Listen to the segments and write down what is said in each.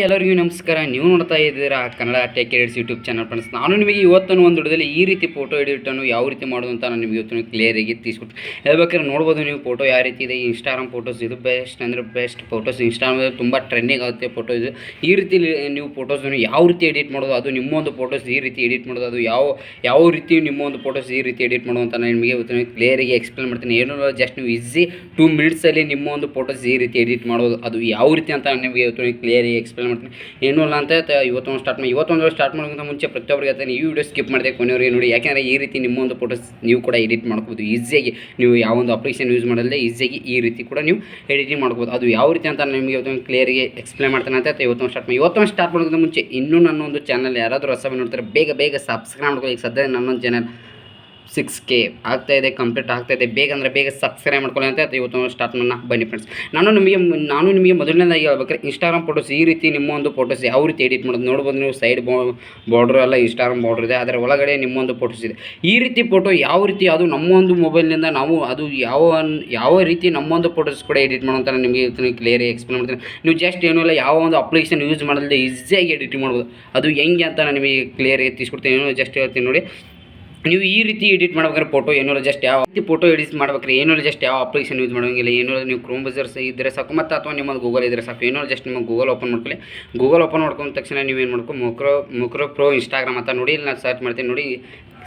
ಎಲ್ಲರಿಗೂ ನಮಸ್ಕಾರ. ನೀವು ನೋಡ್ತಾ ಇದ್ದೀರಾ Kannada tech edits YouTube channel friends. ನಾನು ನಿಮಗೆ ಇವತ್ತನ್ನು ಒಂದು ವಿಡಿಯೋದಲ್ಲಿ ಈ ರೀತಿ ಫೋಟೋ ಎಡಿಟನ್ನು ಯಾವ ರೀತಿ ಮಾಡೋದು ಅಂತ ನಾನು ನಿಮಗೆ ಇವತ್ತು ಕ್ಲಿಯರಾಗಿ ತಿಳಿಸ್ಕೊಟ್ಟು ಹೇಳ್ಬೇಕಾದ್ರೆ ನೋಡ್ಬೋದು. ನೀವು ಫೋಟೋ ಯಾವ ರೀತಿ ಇದೆ, ಇನ್ಸ್ಟಾಗ್ರಾಮ್ ಫೋಟೋಸ್ ಇದು ಬೆಸ್ಟ್ ಅಂದರೆ ಬೆಸ್ಟ್ ಫೋಟೋಸ್. ಇನ್ಸ್ಟಾಗ್ರಾಮಲ್ಲಿ ತುಂಬ ಟ್ರೆಂಡಿಂಗ್ ಆಗುತ್ತೆ ಫೋಟೋ ಇದು. ಈ ರೀತಿ ನೀವು ಫೋಟೋಸನ್ನು ಯಾವ ರೀತಿ ಎಡಿಟ್ ಮಾಡೋದು, ಅದು ನಿಮ್ಮೊಂದು ಫೋಟೋಸ್ ಈ ರೀತಿ ಎಡಿಟ್ ಮಾಡೋದು, ಅದು ಯಾವ ರೀತಿ ನಿಮ್ಮೊಂದು ಫೋಟೋಸ್ ಈ ರೀತಿ ಎಡಿಟ್ ಮಾಡೋದು ಅಂತ ನಾನು ನಿಮಗೆ ಇವತ್ತು ಕ್ಲಿಯರಾಗಿ ಎಕ್ಸ್ಪ್ಲೇನ್ ಮಾಡ್ತೀನಿ. ಏನೋ ಜಸ್ಟ್ ನೀವು ಈಸಿ 2 ಮಿನಿಟ್ಸಲ್ಲಿ ನಿಮ್ಮ ಒಂದು ಫೋಟೋಸ್ ಈ ರೀತಿ ಎಡಿಟ್ ಮಾಡೋದು, ಅದು ಯಾವ ರೀತಿ ಅಂತ ನಿಮಗೆ ಇವತ್ತು ಕ್ಲಿಯರಾಗಿ ಎಕ್ಸ್ಪ್ಲೇನ್ ಮಾಡ್ತೀನಿ. ಏನೂ ಇಲ್ಲ ಅಂತ ಇವತ್ತೊಂದು ಸ್ಟಾರ್ಟ್ ಮಾಡೋಕ್ಕಿಂತ ಮುಂಚೆ ಪ್ರತಿಯೊಬ್ಬರಿಗೆ ಹೇಳ್ತೀನಿ, ಈ ವಿಡಿಯೋ ಸ್ಕಿಪ್ ಮಾಡಿದೆ ಕೊನೆಯವರಿಗೆ ನೋಡಿ. ಯಾಕೆಂದರೆ ಈ ರೀತಿ ನಿಮ್ಮೊಂದು ಫೋಟೋಸ್ ನೀವು ಕೂಡ ಎಡಿಟ್ ಮಾಡ್ಬೋದು ಈಸಿಯಾಗಿ. ನೀವು ಯಾವೊಂದು ಅಪ್ಲಿಕೇಶನ್ ಯೂಸ್ ಮಾಡಲ್ಲದೆ ಈಸಿಯಾಗಿ ಈ ರೀತಿ ಕೂಡ ನೀವು ಎಡಿಟಿಂಗ್ ಮಾಡ್ಬೋದು. ಅದು ಯಾವ ರೀತಿ ಅಂತ ನಿಮಗೆ ಇವತ್ತು ಕ್ಲಿಯರಾಗಿ ಎಕ್ಸ್ಪ್ಲೇನ್ ಮಾಡ್ತಾನೆ ಅಂತ ಇವತ್ತೊಂದು ಸ್ಟಾರ್ಟ್ ಮಾಡೋಕ್ಕಿಂತ ಮುಂಚೆ ಇನ್ನೂ ನನ್ನೊಂದು ಚಾನಲ್ ಯಾರಾದರೂ ಹೊಸಬ ನೋಡ್ತಾರೆ ಬೇಗ ಸಬ್ಸ್ಕ್ರೈಬ್ ಮಾಡ್ಕೊಳ್ಳಿ. ಈಗ ಸದ್ಯ ನನ್ನೊಂದು ಚಾನಲ್ 6K ಆಗ್ತಾಯಿದೆ, ಕಂಪ್ಲೀಟ್ ಆಗ್ತಾಯಿದೆ. ಬೇಗ ಸಬ್ಸ್ಕ್ರೈಬ್ ಮಾಡ್ಕೊಳ್ಳಿ ಅಂತ ಇವತ್ತು ಸ್ಟಾರ್ಟ್ ಮಾಡೋಣ ಬನ್ನಿ ಫ್ರೆಂಡ್ಸ್. ನಾನು ನಿಮಗೆ ಮೊದಲನೇದಾಗಿ ಹೇಳ್ಬೇಕಾದ್ರೆ ಇನ್ಸ್ಟಾಗ್ರಾಮ್ ಫೋಟೋಸ್ ಈ ರೀತಿ ನಿಮ್ಮೊಂದು ಫೋಟೋಸ್ ಯಾವ ರೀತಿ ಎಡಿಟ್ ಮಾಡೋದು ನೋಡ್ಬೋದು. ನೀವು ಸೈಡ್ ಬಾರ್ಡ್ರ್ ಎಲ್ಲ ಇನ್ಸ್ಟಾಗ್ರಾಮ್ ಬಾರ್ಡ್ರ್ ಇದೆ, ಅದರ ಒಳಗಡೆ ನಿಮ್ಮೊಂದು ಫೋಟೋಸ್ ಇದೆ. ಈ ರೀತಿ ಫೋಟೋ ಯಾವ ರೀತಿ ಅದು ನಮ್ಮೊಂದು ಮೊಬೈಲ್ನಿಂದ ನಾವು ಅದು ಯಾವ ರೀತಿ ನಮ್ಮೊಂದು ಫೋಟೋಸ್ ಕೂಡ ಎಡಿಟ್ ಮಾಡೋ ಅಂತ ನಿಮಗೆ ಕ್ಲಿಯರಾಗಿ ಎಕ್ಸ್ಪ್ಲೇನ್ ಮಾಡ್ತೀನಿ. ನೀವು ಜಸ್ಟ್ ಏನೂ ಇಲ್ಲ, ಯಾವ ಒಂದು ಅಪ್ಲಿಕೇಶನ್ ಯೂಸ್ ಮಾಡಲ್ದೆ ಈಸಿಯಾಗಿ ಎಡಿಟ್ ಮಾಡ್ಬೋದು. ಅದು ಹೆಂಗೆ ಅಂತ ನಾನು ನಿಮಗೆ ಕ್ಲಿಯರಾಗಿ ತಿಳಿಸ್ಕೊಡ್ತೀನಿ. ಏನೋ ಜಸ್ಟ್ ಹೇಳ್ತೀನಿ ನೋಡಿ. ನೀವು ಈ ರೀತಿ ಎಡಿಟ್ ಮಾಡ್ಬೇಕಾದ್ರೆ ಫೋಟೋ ಏನೋ ಜಸ್ಟ್ ಯಾವ ರೀತಿ ಫೋಟೋ ಎಡಿಟ್ ಮಾಡ್ಬೇಕಾದ್ರೆ ಏನೋ ಜಸ್ಟ್ ಯಾವ ಅಪ್ಲಿಕೇಶನ್ ಯೂಸ್ ಮಾಡೋಂಗಿಲ್ಲ. ಏನೋ ನೀವು ಕ್ರೋಮ್ ಬ್ರೌಸರ್ಸ್ ಇದ್ದರೆ ಸಾಕು, ಮತ್ತು ಅಥವಾ ನಿಮ್ಮದು ಗೂಗಲ್ ಇದ್ದರೆ ಸಾಕು. ಏನೋ ಜಸ್ಟ್ ನಿಮಗೆ ಗೂಗಲ್ ಓಪನ್ ಮಾಡ್ಕೊಳ್ಳಿ. ಗೂಗಲ್ ಓಪನ್ ಮಾಡ್ಕೊಂಡ ತಕ್ಷಣ ನೀವೇನು ಮಾಡ್ಕೊ ಮೊಕ್ರೋ ಪ್ರೋ ಇನ್ಸ್ಟಾಗ್ರಾಮ್ ಅಂತ ನೋಡಿ. ಇಲ್ಲಿ ನಾನು ಸರ್ಚ್ ಮಾಡ್ತೀನಿ ನೋಡಿ.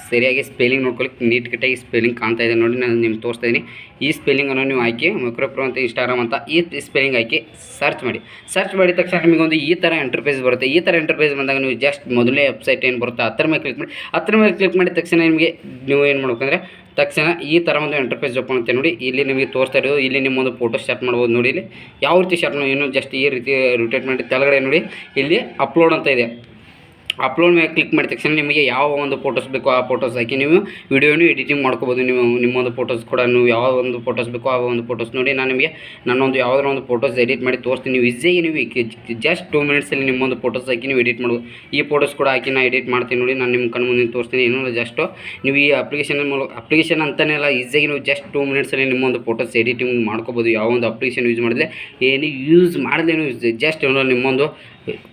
ಸರಿಯಾಗಿ ಸ್ಪೆಲ್ಲಿಂಗ್ ನೋಡ್ಕೊಳ್ಳಿ, ನೀಟ್ಗಟ್ಟಾಗಿ ಸ್ಪೆಲ್ಲಿಂಗ್ ಕಾಣ್ತಾ ಇದೆ ನೋಡಿ. ನಾನು ನಿಮ್ಗೆ ತೋರಿಸ್ತಾ ಇದ್ದೀನಿ. ಈ ಸ್ಪೆಲ್ಲಿಂಗನ್ನು ನೀವು ಆಯ್ಕೆ ಮೊಕ್ರೋ ಪ್ರೋ ಅಂತ ಇನ್ಸ್ಟಾಗ್ರಾಮ್ ಅಂತ ಈ ಸ್ಪೆಲ್ಲಿಂಗ್ ಆಯ್ಕೆ ಸರ್ಚ್ ಮಾಡಿದ ತಕ್ಷಣ ನಿಮಗೊಂದು ಈ ಥರ ಇಂಟರ್ಫೇಸ್ ಬರುತ್ತೆ. ಈ ಥರ ಇಂಟರ್ಫೇಸ್ ಬಂದಾಗ ನೀವು ಜಸ್ಟ್ ಮೊದಲನೇ ವೆಬ್ಸೈಟ್ ಏನು ಬರುತ್ತೆ ಹತ್ತರ ಮೇಲೆ ಕ್ಲಿಕ್ ಮಾಡಿದ ತಕ್ಷಣ ನಿಮಗೆ ನೀವು ಏನು ಮಾಡ್ಬೇಕಂದ್ರೆ ತಕ್ಷಣ ಈ ಥರ ಒಂದು ಇಂಟರ್ಫೇಸ್ ಓಪನ್ ಆಗುತ್ತೆ ನೋಡಿ. ಇಲ್ಲಿ ನಿಮಗೆ ತೋರಿಸ್ತಾ ಇರೋದು, ಇಲ್ಲಿ ನಿಮ್ಮೊಂದು ಫೋಟೋ ಸ್ಟಾರ್ಟ್ ಮಾಡ್ಬೋದು ನೋಡಿ. ಇಲ್ಲಿ ಯಾವ ರೀತಿ ಸ್ಟಾರ್ಟ್ ಮಾಡಿ ಏನು ಜಸ್ಟ್ ಈ ರೀತಿ ರೊಟೇಟ್ ಮಾಡಿ ಕೆಳಗಡೆ ನೋಡಿ ಇಲ್ಲಿ ಅಪ್ಲೋಡ್ ಅಂತ ಇದೆ. ಅಪ್ಲೋಡ್ ಮೇಲೆ ಕ್ಲಿಕ್ ಮಾಡಿದ ತಕ್ಷಣ ನಿಮಗೆ ಯಾವ ಒಂದು ಫೋಟೋಸ್ ಬೇಕೋ ಆ ಫೋಟೋಸ್ ಹಾಕಿ ನೀವು ವಿಡಿಯೋನು ಎಡಿಟಿಂಗ್ ಮಾಡ್ಕೋಬೋದು. ನೀವು ನಿಮ್ಮೊಂದು ಫೋಟೋಸ್ ಕೂಡ ನೀವು ಯಾವ ಒಂದು ಫೋಟೋಸ್ ಬೇಕೋ ಆ ಒಂದು ಫೋಟೋಸ್ ನೋಡಿ. ನಾನು ನಿಮಗೆ ನನ್ನೊಂದು ಯಾವುದಾದ್ರು ಒಂದು ಫೋಟೋಸ್ ಎಡಿಟ್ ಮಾಡಿ ತೋರಿಸ್ತೀನಿ. ನೀವು ಈಸಿಯಾಗಿ ನೀವು ಜಸ್ಟ್ 2 ಮಿನಿಟ್ಸಲ್ಲಿ ನಿಮ್ಮೊಂದು ಫೋಟೋಸ್ ಹಾಕಿ ನೀವು ಎಡಿಟ್ ಮಾಡ್ಬೋದು. ಈ ಫೋಟೋಸ್ ಕೂಡ ಹಾಕಿ ನಾನು ಎಡಿಟ್ ಮಾಡ್ತೀನಿ ನೋಡಿ. ನಾನು ನಿಮ್ಮ ಕಣ್ಣು ಮುಂದೆ ತೋರಿಸ್ತೀನಿ. ಏನೋ ಜಸ್ಟ್ ನೀವು ಈ ಅಪ್ಲಿಕೇಶನ್ ಅಂತಲೇ ಇಲ್ಲ, ಈಸಿಯಾಗಿ ನೀವು ಜಸ್ಟ್ 2 ಮಿನಿಟ್ಸಲ್ಲಿ ನಿಮ್ಮೊಂದು ಫೋಟೋಸ್ ಎಡಿಟಿಂಗ್ ಮಾಡ್ಕೋಬೋದು. ಯಾವ ಒಂದು ಅಪ್ಲಿಕೇಶನ್ ಯೂಸ್ ಮಾಡಿದ್ರೆ ಏನು ಯೂಸ್ ಮಾಡದೆ ನೀವು ಜಸ್ಟ್ ನಿಮ್ಮೊಂದು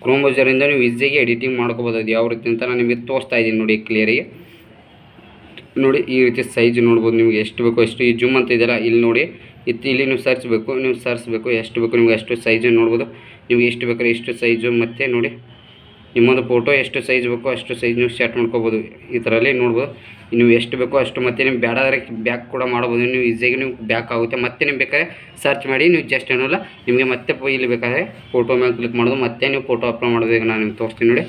ಕ್ರೋಮ್ ಬ್ರೌಸರಿಂದ ನೀವು ಈಸಿಯಾಗಿ ಎಡಿಟಿಂಗ್ ಮಾಡ್ಕೋಬೋದು. ಅದು ಯಾವ ರೀತಿ ಅಂತ ನಾನು ನಿಮಗೆ ತೋರಿಸ್ತಾ ಇದ್ದೀನಿ ನೋಡಿ ಕ್ಲಿಯರಾಗಿ. ನೋಡಿ ಈ ರೀತಿ ಸೈಜ್ ನೋಡ್ಬೋದು. ನಿಮಗೆ ಎಷ್ಟು ಬೇಕೋ ಎಷ್ಟು, ಈ ಜೂಮ್ ಅಂತ ಇದೆಯಲ್ಲ ಇಲ್ಲಿ ನೋಡಿ. ಇಲ್ಲಿ ನೀವು ಸರ್ಚ್ ಬೇಕು ಎಷ್ಟು ಬೇಕು ನಿಮಗೆ ಅಷ್ಟು ಸೈಜ್ ನೋಡ್ಬೋದು. ನಿಮಗೆ ಎಷ್ಟು ಬೇಕಾದ್ರೆ ಎಷ್ಟು ಸೈಜು, ಮತ್ತು ನೋಡಿ ನಿಮ್ಮೊಂದು ಫೋಟೋ ಎಷ್ಟು ಸೈಜ್ ಬೇಕೋ ಅಷ್ಟು ಸೈಜ್ ನೀವು ಸೆಟ್ ಮಾಡ್ಕೋಬೋದು. ಈ ಥರಲ್ಲಿ ನೋಡ್ಬೋದು. ನೀವು ಎಷ್ಟು ಬೇಕೋ ಅಷ್ಟು, ಮತ್ತು ನೀವು ಬೇಡಾದರೆ ಬ್ಯಾಕ್ ಕೂಡ ಮಾಡ್ಬೋದು. ನೀವು ಈಸಿಯಾಗಿ ನೀವು ಬ್ಯಾಕ್ ಆಗುತ್ತೆ. ಮತ್ತೆ ನೀವು ಬೇಕಾದ್ರೆ ಸರ್ಚ್ ಮಾಡಿ ನೀವು ಜಸ್ಟ್ ಏನಲ್ಲ ನಿಮಗೆ ಮತ್ತೆ ಇಲ್ಲಿ ಬೇಕಾದರೆ ಫೋಟೋ ಮೇಲೆ ಕ್ಲಿಕ್ ಮಾಡೋದು, ಮತ್ತೆ ನೀವು ಫೋಟೋ ಅಪ್ಲೋಡ್ ಮಾಡೋದು. ಈಗ ನಾನು ನಿಮ್ಗೆ ತೋರಿಸ್ತೀನಿ ನೋಡಿ.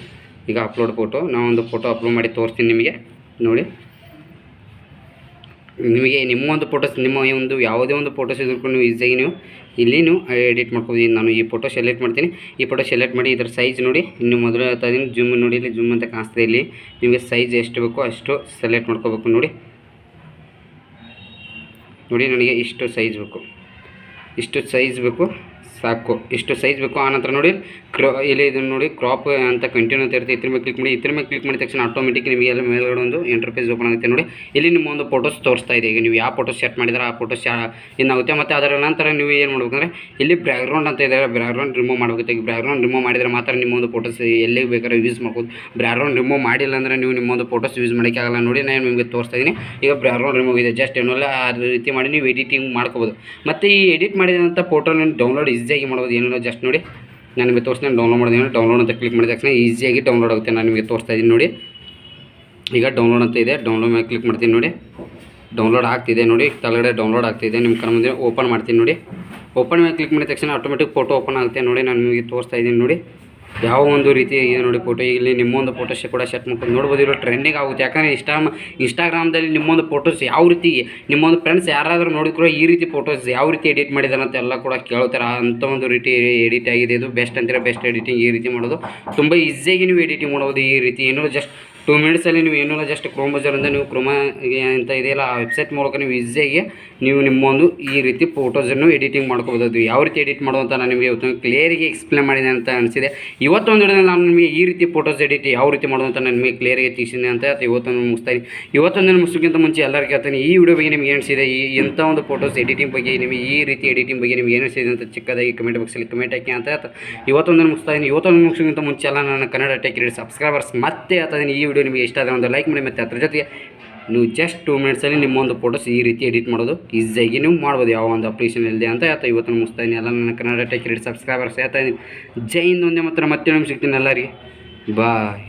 ಈಗ ಅಪ್ಲೋಡ್ ಫೋಟೋ ನಾವೊಂದು ಫೋಟೋ ಅಪ್ಲೋಡ್ ಮಾಡಿ ತೋರಿಸ್ತೀನಿ ನಿಮಗೆ ನೋಡಿ. ನಿಮಗೆ ನಿಮ್ಮೊಂದು ಫೋಟೋಸ್ ನಿಮ್ಮ ಒಂದು ಯಾವುದೇ ಒಂದು ಫೋಟೋಸ್ ಇದ್ರೂ ನೀವು ಈಸಿಯಾಗಿ ನೀವು ಇಲ್ಲಿ ನೀವು ಎಡಿಟ್ ಮಾಡ್ಕೋಬೋದು. ನಾನು ಈ ಫೋಟೋ ಸೆಲೆಕ್ಟ್ ಮಾಡ್ತೀನಿ. ಈ ಫೋಟೋ ಸೆಲೆಕ್ಟ್ ಮಾಡಿ ಇದರ ಸೈಜ್ ನೋಡಿ. ಇನ್ನು ಮೊದಲು ಹೇಳ್ತಾ ಇದ್ದೀನಿ, ಜೂಮ್ ನೋಡಿ. ಇಲ್ಲಿ ಜೂಮ್ ಅಂತ ಕಾಣಿಸ್ತದೆ. ಇಲ್ಲಿ ನಿಮಗೆ ಸೈಜ್ ಎಷ್ಟು ಬೇಕೋ ಅಷ್ಟು ಸೆಲೆಕ್ಟ್ ಮಾಡ್ಕೋಬೇಕು ನೋಡಿ. ನನಗೆ ಇಷ್ಟು ಸೈಜ್ ಬೇಕು ಸಾಕು. ಇಷ್ಟು ಸೈಜ್ ಬೇಕು. ಆನಂತರ ನೋಡಿ ಇಲ್ಲಿ ಇದನ್ನು ನೋಡಿ ಕ್ರಾಪ್ ಅಂತ ಕಂಟಿನ್ಯೂ ಅಂತ ಇರುತ್ತೆ. ಇದ್ರ ಮೇಲೆ ಕ್ಲಿಕ್ ಮಾಡಿದ ತಕ್ಷಣ ಆಟೋಮೆಟಿಕ್ ನಿಮಗೆ ಎಲ್ಲ ಮೇಲ್ಗಡೆ ಒಂದು ಇಂಟರ್ಫೇಸ್ ಓಪನ್ ಆಗುತ್ತೆ ನೋಡಿ. ಇಲ್ಲಿ ನಿಮ್ಮ ಒಂದು ಫೋಟೋಸ್ ತೋರಿಸ್ತಾ ಇದೆ. ಈಗ ನೀವು ಯಾವ ಫೋಟೋ ಸೆಟ್ ಮಾಡಿದ್ರೆ ಆ ಫೋಟೋಸ್ ಏನಾಗುತ್ತೆ. ಮತ್ತು ಅದರ ನಂತರ ನೀವು ಏನು ಮಾಡ್ಬೇಕಂದ್ರೆ ಇಲ್ಲಿ ಬ್ಯಾಕ್ಗ್ರೌಂಡ್ ಅಂತ ಇದೆ, ಬ್ಯಾಕ್ಗ್ರೌಂಡ್ ರಿಮೂವ್ ಮಾಡಬೇಕು. ಈಗ ಬ್ಯಾಕ್ಗ್ರೌಂಡ್ ರಿಮೂವ್ ಮಾಡಿದರೆ ಮಾತ್ರ ನಿಮ್ಮೊಂದು ಫೋಟೋಸ್ ಎಲ್ಲಿ ಬೇಕಾದ್ರೆ ಯೂಸ್ ಮಾಡ್ಬೋದು. ಬ್ಯಾಕ್ಗ್ರೌಂಡ್ ರಿಮೂವ್ ಮಾಡಿಲ್ಲ ಅಂದರೆ ನೀವು ನಿಮ್ಮೊಂದು ಫೋಟೋಸ್ ಯೂಸ್ ಮಾಡೋಕ್ಕಾಗಲ್ಲ ನೋಡಿ. ನಾನು ನಿಮಗೆ ತೋರಿಸ್ತಾ ಇದ್ದೀನಿ. ಈಗ ಬ್ಯಾಕ್ಗ್ರೌಂಡ್ ರಿಮೂವ್ ಇದೆ. ಜಸ್ಟ್ ಏನಲ್ಲ ಆ ರೀತಿ ಮಾಡಿ ನೀವು ಎಡಿಟಿಂಗ್ ಮಾಡ್ಕೋಬೋದು. ಮತ್ತು ಈ ಎಡಿಟ್ ಮಾಡಿದಂಥ ಫೋಟೋ ನೀವು ಡೌನ್ಲೋಡ್ ಈಸಿಯಾಗಿ ಮಾಡ್ಬೋದು. ಏನೋ ಜಸ್ಟ್ ನೋಡಿ ನಾನು ನಿಮಗೆ ತೋರಿಸ್ತೀನಿ. ಡೌನ್ಲೋಡ್ ಮಾಡಿದ್ದೀನಿ. ಡೌನ್ಲೋಡ್ ಅಂತ ಕ್ಲಿಕ್ ಮಾಡಿದ ತಕ್ಷಣ ಈಸಿಯಾಗಿ ಡೌನ್ಲೋಡ್ ಆಗುತ್ತೆ. ನಾನು ನಿಮಗೆ ತೋರಿಸ್ತಾ ಇದ್ದೀನಿ ನೋಡಿ. ಈಗ ಡೌನ್ಲೋಡ್ ಅಂತ ಇದೆ. ಡೌನ್ಲೋಡ್ ಮೇಲೆ ಕ್ಲಿಕ್ ಮಾಡ್ತೀನಿ ನೋಡಿ. ಡೌನ್ಲೋಡ್ ಆಗ್ತಿದೆ ನೋಡಿ. ಕೆಳಗಡೆ ಡೌನ್ಲೋಡ್ ಆಗ್ತಿದೆ. ನಿಮ್ಮ ಕಣ್ಣು ಮುಂದೆ ಓಪನ್ ಮಾಡ್ತೀನಿ ನೋಡಿ. ಓಪನ್ ಮೇಲೆ ಕ್ಲಿಕ್ ಮಾಡಿದ ತಕ್ಷಣ ಆಟೋಮೆಟಿಕ್ ಫೋಟೋ ಓಪನ್ ಆಗುತ್ತೆ ನೋಡಿ. ನಾನು ನಿಮಗೆ ತೋರಿಸ್ತಾ ಇದ್ದೀನಿ ನೋಡಿ. ಯಾವ ಒಂದು ರೀತಿ ಇದೆ ನೋಡಿ ಫೋಟೋ. ಇಲ್ಲಿ ನಿಮ್ಮೊಂದು ಫೋಟೋಸ್ ಕೂಡ ಸೆಟ್ ಮಾಡ್ಕೊಂಡು ನೋಡ್ಬೋದು. ಇರೋ ಟ್ರೆಂಡಿಂಗ್ ಆಗುತ್ತೆ. ಯಾಕಂದರೆ ಇನ್ಸ್ಟಾಗ್ರಾಮ್ದಲ್ಲಿ ನಿಮ್ಮೊಂದು ಫೋಟೋಸ್ ಯಾವ ರೀತಿ ನಿಮ್ಮೊಂದು ಫ್ರೆಂಡ್ಸ್ ಯಾರಾದರೂ ನೋಡಿದ್ರು ಈ ರೀತಿ ಫೋಟೋಸ್ ಯಾವ ರೀತಿ ಎಡಿಟ್ ಮಾಡಿದಾರೆ ಅಂತ ಎಲ್ಲ ಕೂಡ ಕೇಳ್ತಾರೆ. ಅಂಥ ಒಂದು ರೀತಿ ಎಡಿಟ್ ಆಗಿದೆ. ಇದು ಬೆಸ್ಟ್ ಅಂತೀರ, ಬೆಸ್ಟ್ ಎಡಿಟಿಂಗ್ ಈ ರೀತಿ ಮಾಡೋದು ತುಂಬ ಈಸಿಯಾಗಿ ನೀವು ಎಡಿಟಿಂಗ್ ಮಾಡ್ಬೋದು. ಈ ರೀತಿ ಏನೋ ಜಸ್ಟ್ 2 ಮಿನಿಟ್ಸಲ್ಲಿ ನೀವು ಏನೂ ಜಸ್ಟ್ ಕ್ರೋಮ್ ಬ್ರೌಸರಿಂದ ನೀವು ಕ್ರೋಮಾ ಅಂತ ಇದೆಯಲ್ಲ ಆ ವೆಬ್ಸೈಟ್ ಮೂಲಕ ನೀವು ಈಸಿಯಾಗಿ ನೀವು ನಿಮ್ಮೊಂದು ಈ ರೀತಿ ಫೋಟೋಸನ್ನು ಎಡಿಟಿಂಗ್ ಮಾಡ್ಕೋಬೋದು. ಯಾವ ರೀತಿ ಎಡಿಟ್ ಮಾಡೋದು ಅಂತ ನಾನು ನಿಮಗೆ ಇವತ್ತು ಕ್ಲಿಯರಿಗೆ ಎಕ್ಸ್ಪ್ಲೇನ್ ಮಾಡಿದೆ ಅಂತ ಅನಿಸಿದೆ. ಇವತ್ತೊಂದು ವಿಡಿಯೋದಲ್ಲಿ ನಾನು ನಿಮಗೆ ಈ ರೀತಿ ಫೋಟೋಸ್ ಎಡಿಟ್ ಯಾವ ರೀತಿ ಮಾಡೋದು ಅಂತ ನಾನು ನಿಮಗೆ ಕ್ಲಿಯರಿಗೆ ತಿಳಿಸಿದೆ ಅಂತ ಇವತ್ತೊಂದು ಮುಗಿಸ್ತೀನಿ. ಇವತ್ತೊಂದು ಮುಗಿಸೋಕ್ಕಿಂತ ಮುಂಚೆ ಎಲ್ಲರಿಗೂ ಹೇಳ್ತೀನಿ, ಈ ವಿಡಿಯೋ ಬಗ್ಗೆ ನಿಮಗೆ ಏನಿಸಿದೆ, ಈ ಇಂಥ ಒಂದು ಫೋಟೋಸ್ ಎಡಿಟಿಂಗ್ ಬಗ್ಗೆ ನಿಮಗೆ ಈ ರೀತಿ ಎಡಿಟಿಂಗ್ ಬಗ್ಗೆ ನಿಮಗೆ ಏನಿಸಿದೆ ಅಂತ ಚಿಕ್ಕದಾಗಿ ಕಮೆಂಟ್ ಬಾಕ್ಸಲ್ಲಿ ಕಮೆಂಟ್ ಹಾಕಿ ಅಂತ ಇವತ್ತೊಂದು ಮುಗಿಸ್ತಾ ಇದ್ದೀನಿ. ಇವತ್ತೊಂದು ಮುಗಿಸೋಕ್ಕಿಂತ ಮುಂಚೆ ಎಲ್ಲ ನನ್ನ ಕನ್ನಡ ಟೆಕ್ ಕ್ರಿಯೇಟರ್ ಸಬ್ಸ್ಕ್ರೈಬರ್ಸ್ ಮತ್ತೆ ಹೇಳ್ತಾ ಇದ್ದೀನಿ, ಈ ವಿಡಿಯೋ ನಿಮಗೆ ಇಷ್ಟ ಆದರೆ ಒಂದು ಲೈಕ್ ಮಾಡಿ, ಮತ್ತು ಅದ್ರ ಜೊತೆಗೆ ನೀವು ಜಸ್ಟ್ 2 ಮಿನಿಟ್ಸಲ್ಲಿ ನಿಮ್ಮೊಂದು ಫೋಟೋಸ್ ಈ ರೀತಿ ಎಡಿಟ್ ಮಾಡೋದು ಈಸಿಯಾಗಿ ನೀವು ಮಾಡ್ಬೋದು, ಯಾವ ಒಂದು ಅಪ್ಲಿಕೇಶನ್ ಇಲ್ಲದೆ ಅಂತ ಹೇಳ್ತಾ ಇವತ್ತು ಮುಗಿಸ್ತಾ ಇದ್ದೀನಿ. ಎಲ್ಲ ನನ್ನ ಕನ್ನಡ ಟೆಕ್ ಕ್ರಿಯೇಟರ್ ಸಬ್ಸ್ಕ್ರೈಬರ್ಸ್ ಹೇಳ್ತಾ ಇದ್ದೀನಿ. ಜೈ ಹಿಂದ್, ಒಂದೇ ಮಾತ್ರ ಮತ್ತೆ ನಿಮ್ಗೆ ಸಿಗ್ತೀನಿ ಎಲ್ಲರಿಗೆ. ಬಾಯ್.